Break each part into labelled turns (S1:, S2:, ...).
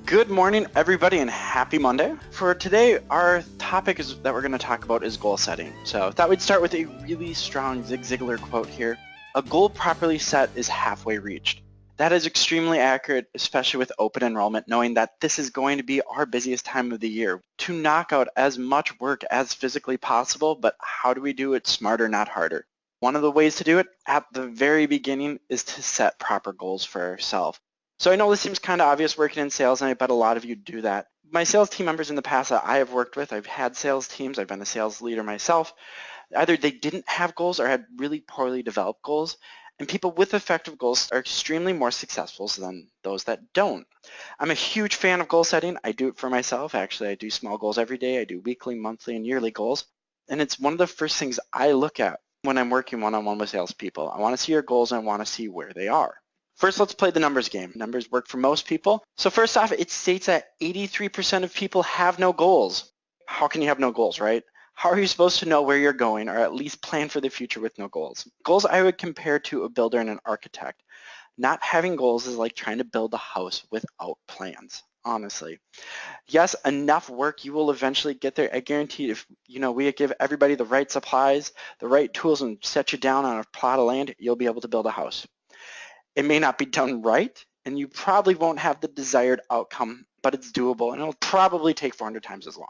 S1: Good morning, everybody, and happy Monday. For today, our topic that we're going to talk about is goal setting. So I thought we'd start with a really strong Zig Zigler quote here. A goal properly set is halfway reached. That is extremely accurate, especially with open enrollment, knowing that this is going to be our busiest time of the year to knock out as much work as physically possible, but how do we do it smarter, not harder? One of the ways to do it at the very beginning is to set proper goals for ourselves. So I know this seems kind of obvious working in sales, and I bet a lot of you do that. My sales team members in the past that I have worked with, I've had sales teams, I've been a sales leader myself. Either they didn't have goals or had really poorly developed goals, and people with effective goals are extremely more successful than those that don't. I'm a huge fan of goal setting. I do it for myself. Actually, I do small goals every day. I do weekly, monthly, and yearly goals, and it's one of the first things I look at when I'm working one-on-one with salespeople. I want to see your goals and I want to see where they are. First, let's play the numbers game. Numbers work for most people. So first off, it states that 83% of people have no goals. How can you have no goals, right? How are you supposed to know where you're going or at least plan for the future with no goals? Goals I would compare to a builder and an architect. Not having goals is like trying to build a house without plans, honestly. Yes, enough work, you will eventually get there. I guarantee if we give everybody the right supplies, the right tools, and set you down on a plot of land, you'll be able to build a house. It may not be done right, and you probably won't have the desired outcome, but it's doable, and it'll probably take 400 times as long.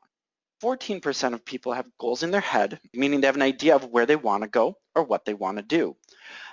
S1: 14% of people have goals in their head, meaning they have an idea of where they want to go or what they want to do.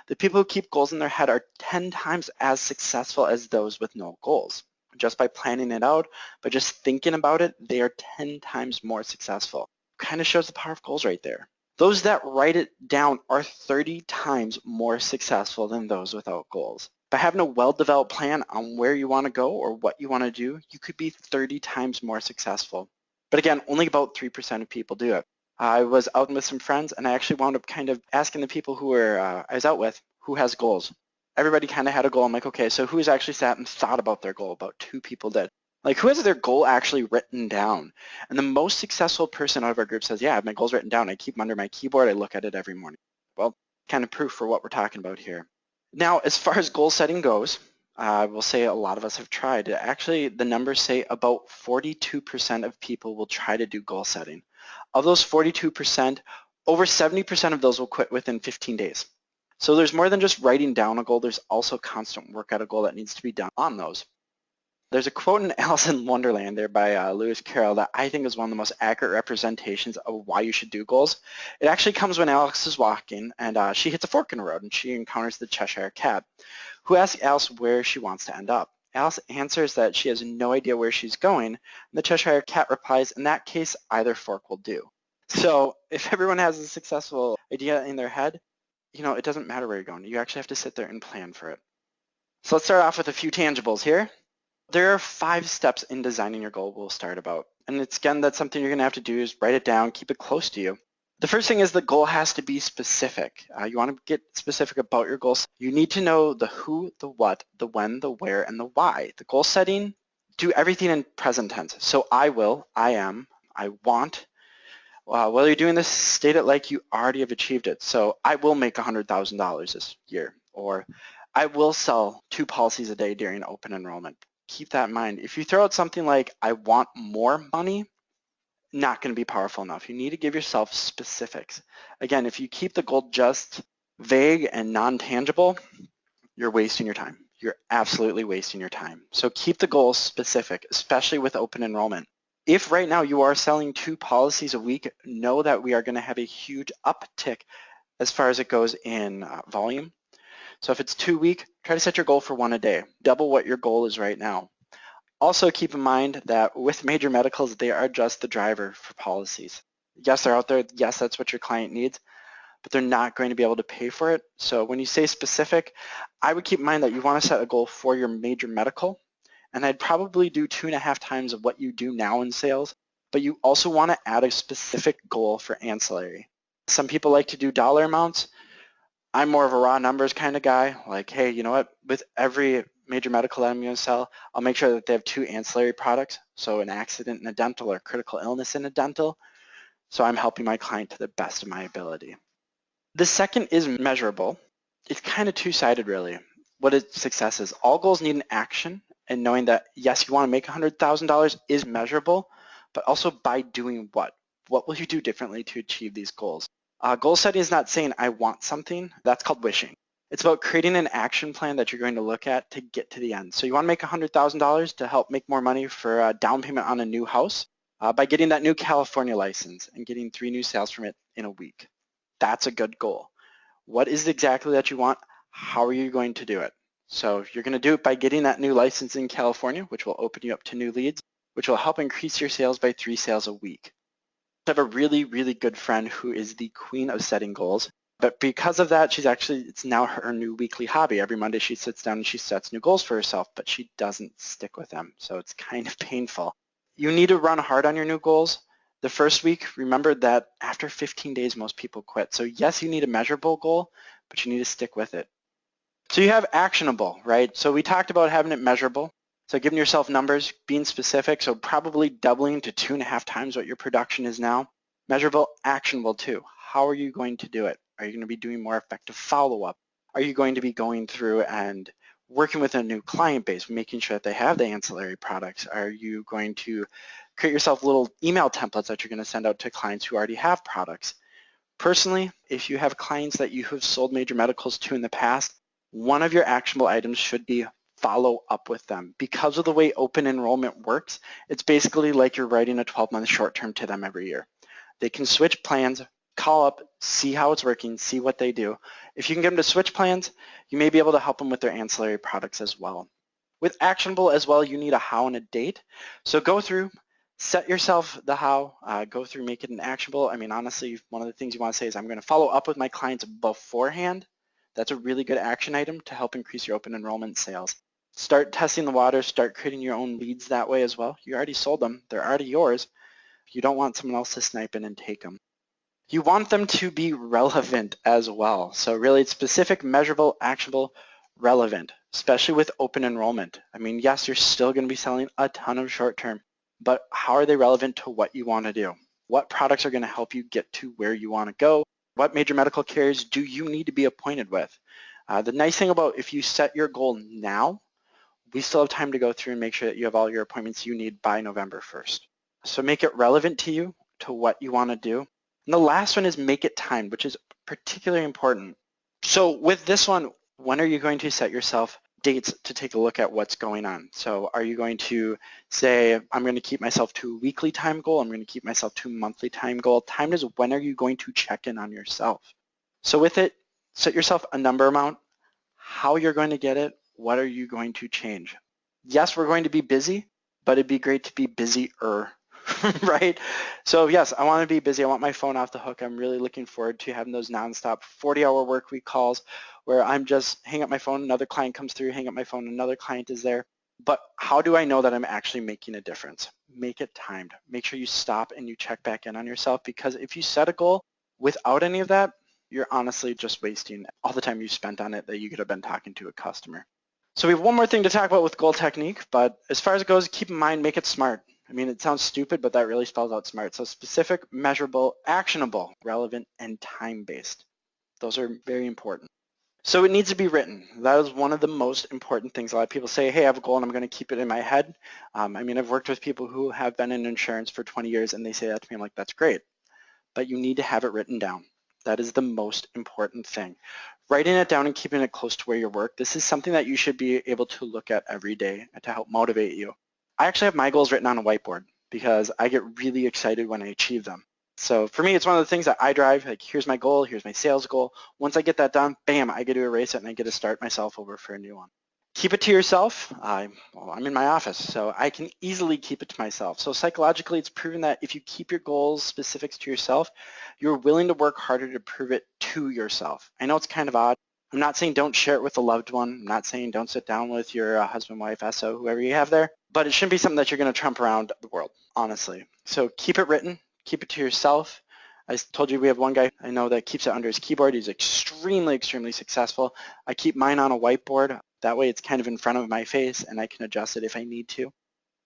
S1: The people who keep goals in their head are 10 times as successful as those with no goals. Just by planning it out, by just thinking about it, they are 10 times more successful. Kind of shows the power of goals right there. Those that write it down are 30 times more successful than those without goals. By having a well-developed plan on where you want to go or what you want to do, you could be 30 times more successful. But again, only about 3% of people do it. I was out with some friends and I actually wound up kind of asking the people who I was out with, who has goals? Everybody kind of had a goal. I'm like, okay, so who's actually sat and thought about their goal? About 2 people did. Like, who has their goal actually written down? And the most successful person out of our group says, yeah, I have my goals written down. I keep them under my keyboard. I look at it every morning. Well, kind of proof for what we're talking about here. Now, as far as goal setting goes, I will say a lot of us have tried. Actually, the numbers say about 42% of people will try to do goal setting. Of those 42%, over 70% of those will quit within 15 days. So there's more than just writing down a goal. There's also constant work at a goal that needs to be done on those. There's a quote in Alice in Wonderland there by Lewis Carroll that I think is one of the most accurate representations of why you should do goals. It actually comes when Alice is walking and she hits a fork in the road and she encounters the Cheshire Cat, who asks Alice where she wants to end up. Alice answers that she has no idea where she's going, and the Cheshire Cat replies, in that case, either fork will do. So if everyone has a successful idea in their head, it doesn't matter where you're going. You actually have to sit there and plan for it. So let's start off with a few tangibles here. There are 5 steps in designing your goal we'll start about. And that's something you're going to have to do is write it down, keep it close to you. The first thing is the goal has to be specific. You want to get specific about your goals. You need to know the who, the what, the when, the where, and the why. The goal setting, do everything in present tense. So I will, I am, I want. While you're doing this, state it like you already have achieved it. So I will make $100,000 this year, or I will sell 2 policies a day during open enrollment. Keep that in mind. If you throw out something like, I want more money, not going to be powerful enough. You need to give yourself specifics. Again, if you keep the goal just vague and non-tangible, you're wasting your time. You're absolutely wasting your time. So keep the goal specific, especially with open enrollment. If right now you are selling 2 policies a week, know that we are going to have a huge uptick as far as it goes in volume. So if it's 2 a week, try to set your goal for 1 a day. Double what your goal is right now. Also keep in mind that with major medicals, they are just the driver for policies. Yes, they're out there. Yes, that's what your client needs, but they're not going to be able to pay for it. So when you say specific, I would keep in mind that you want to set a goal for your major medical, and I'd probably do 2.5 times of what you do now in sales, but you also want to add a specific goal for ancillary. Some people like to do dollar amounts. I'm more of a raw numbers kind of guy, like, hey, you know what, with every major medical that I'm going to sell, I'll make sure that they have 2 ancillary products, so an accident in a dental or critical illness in a dental, so I'm helping my client to the best of my ability. The second is measurable. It's kind of two-sided really. What success is. All goals need an action and knowing that, yes, you want to make $100,000 is measurable, but also by doing what? What will you do differently to achieve these goals? Goal setting is not saying I want something. That's called wishing. It's about creating an action plan that you're going to look at to get to the end. So you want to make $100,000 to help make more money for a down payment on a new house by getting that new California license and getting 3 new sales from it in a week. That's a good goal. What is it exactly that you want? How are you going to do it? So you're going to do it by getting that new license in California, which will open you up to new leads, which will help increase your sales by 3 sales a week. I have a really, really good friend who is the queen of setting goals. But because of that, it's now her new weekly hobby. Every Monday she sits down and she sets new goals for herself, but she doesn't stick with them. So it's kind of painful. You need to run hard on your new goals. The first week, remember that after 15 days, most people quit. So yes, you need a measurable goal, but you need to stick with it. So you have actionable, right? So we talked about having it measurable. So giving yourself numbers, being specific, so probably doubling to 2.5 times what your production is now. Measurable, actionable too. How are you going to do it? Are you going to be doing more effective follow-up? Are you going to be going through and working with a new client base, making sure that they have the ancillary products? Are you going to create yourself little email templates that you're going to send out to clients who already have products? Personally, if you have clients that you have sold major medicals to in the past, one of your actionable items should be follow up with them. Because of the way open enrollment works, it's basically like you're writing a 12-month short-term to them every year. They can switch plans, call up, see how it's working, see what they do. If you can get them to switch plans, you may be able to help them with their ancillary products as well. With actionable as well, you need a how and a date. So go through, set yourself the how, go through, make it an actionable. I mean, honestly, one of the things you want to say is I'm going to follow up with my clients beforehand. That's a really good action item to help increase your open enrollment sales. Start testing the water, start creating your own leads that way as well. You already sold them, they're already yours. You don't want someone else to snipe in and take them. You want them to be relevant as well. So really it's specific, measurable, actionable, relevant, especially with open enrollment. I mean, yes, you're still going to be selling a ton of short-term, but how are they relevant to what you want to do? What products are going to help you get to where you want to go? What major medical carriers do you need to be appointed with? The nice thing about if you set your goal now, we still have time to go through and make sure that you have all your appointments you need by November 1st. So make it relevant to you, to what you want to do. And the last one is make it timed, which is particularly important. So with this one, when are you going to set yourself dates to take a look at what's going on? So are you going to say, I'm going to keep myself to a weekly time goal, I'm going to keep myself to a monthly time goal? Timed is when are you going to check in on yourself? So with it, set yourself a number amount, how you're going to get it, what are you going to change? Yes, we're going to be busy, but it'd be great to be busier, right? So yes, I want to be busy. I want my phone off the hook. I'm really looking forward to having those nonstop 40-hour work week calls where I'm just hang up my phone, another client comes through, hang up my phone, another client is there. But how do I know that I'm actually making a difference? Make it timed. Make sure you stop and you check back in on yourself, because if you set a goal without any of that, you're honestly just wasting all the time you spent on it that you could have been talking to a customer. So we have one more thing to talk about with goal technique, but as far as it goes, keep in mind, make it SMART. I mean, it sounds stupid, but that really spells out SMART. So specific, measurable, actionable, relevant, and time-based. Those are very important. So it needs to be written. That is one of the most important things. A lot of people say, hey, I have a goal and I'm going to keep it in my head. I mean, I've worked with people who have been in insurance for 20 years and they say that to me. I'm like, that's great. But you need to have it written down. That is the most important thing. Writing it down and keeping it close to where you work, this is something that you should be able to look at every day to help motivate you. I actually have my goals written on a whiteboard because I get really excited when I achieve them. So for me, it's one of the things that I drive, like here's my goal, here's my sales goal. Once I get that done, bam, I get to erase it and I get to start myself over for a new one. Keep it to yourself. I'm in my office, so I can easily keep it to myself. So psychologically, it's proven that if you keep your goals specifics to yourself, you're willing to work harder to prove it to yourself. I know it's kind of odd. I'm not saying don't share it with a loved one. I'm not saying don't sit down with your husband, wife, SO, whoever you have there. But it shouldn't be something that you're going to trump around the world, honestly. So keep it written. Keep it to yourself. I told you we have one guy I know that keeps it under his keyboard. He's extremely, extremely successful. I keep mine on a whiteboard. That way it's kind of in front of my face and I can adjust it if I need to.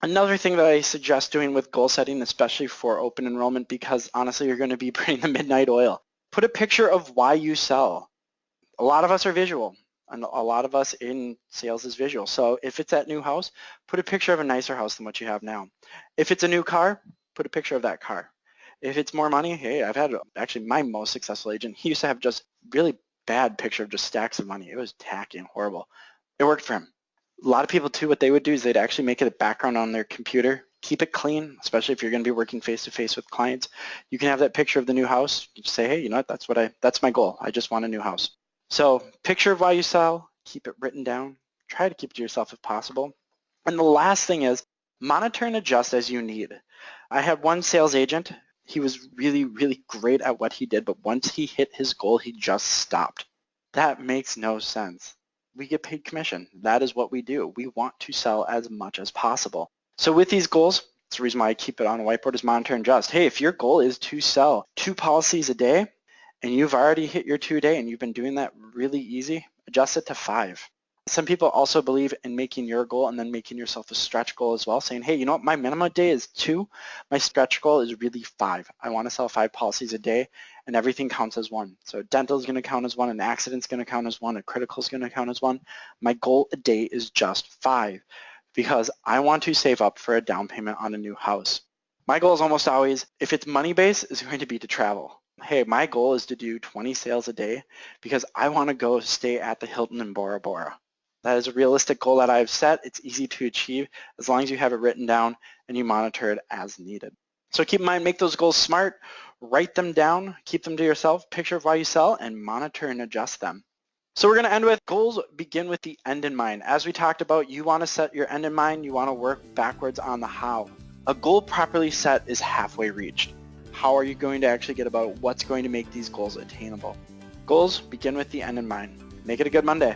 S1: Another thing that I suggest doing with goal setting, especially for open enrollment, because honestly you're going to be burning the midnight oil, put a picture of why you sell. A lot of us are visual. And a lot of us in sales is visual. So if it's that new house, put a picture of a nicer house than what you have now. If it's a new car, put a picture of that car. If it's more money, hey, I've had actually my most successful agent, he used to have just really bad picture of just stacks of money. It was tacky and horrible. It worked for him. A lot of people too, what they would do is they'd actually make it a background on their computer, keep it clean, especially if you're going to be working face-to-face with clients. You can have that picture of the new house. You just say, hey, you know what, that's my goal. I just want a new house. So picture of why you sell, keep it written down, try to keep it to yourself if possible. And the last thing is monitor and adjust as you need. I had one sales agent. He was really, really great at what he did, but once he hit his goal, he just stopped. That makes no sense. We get paid commission. That is what we do. We want to sell as much as possible. So with these goals, that's the reason why I keep it on a whiteboard is monitor and adjust. Hey, if your goal is to sell 2 policies a day and you've already hit your 2 a day and you've been doing that really easy, adjust it to 5. Some people also believe in making your goal and then making yourself a stretch goal as well, saying, hey, you know what, my minimum day is 2. My stretch goal is really 5. I want to sell 5 policies a day and everything counts as 1. So dental is going to count as 1, an accident's going to count as 1, a critical is going to count as 1. My goal a day is just 5 because I want to save up for a down payment on a new house. My goal is almost always, if it's money-based, is going to be to travel. Hey, my goal is to do 20 sales a day because I want to go stay at the Hilton in Bora Bora. That is a realistic goal that I've set. It's easy to achieve as long as you have it written down and you monitor it as needed. So keep in mind, make those goals smart, write them down, keep them to yourself, picture of why you sell, and monitor and adjust them. So we're going to end with goals begin with the end in mind. As we talked about, you want to set your end in mind. You want to work backwards on the how. A goal properly set is halfway reached. How are you going to actually get about what's going to make these goals attainable? Goals begin with the end in mind. Make it a good Monday.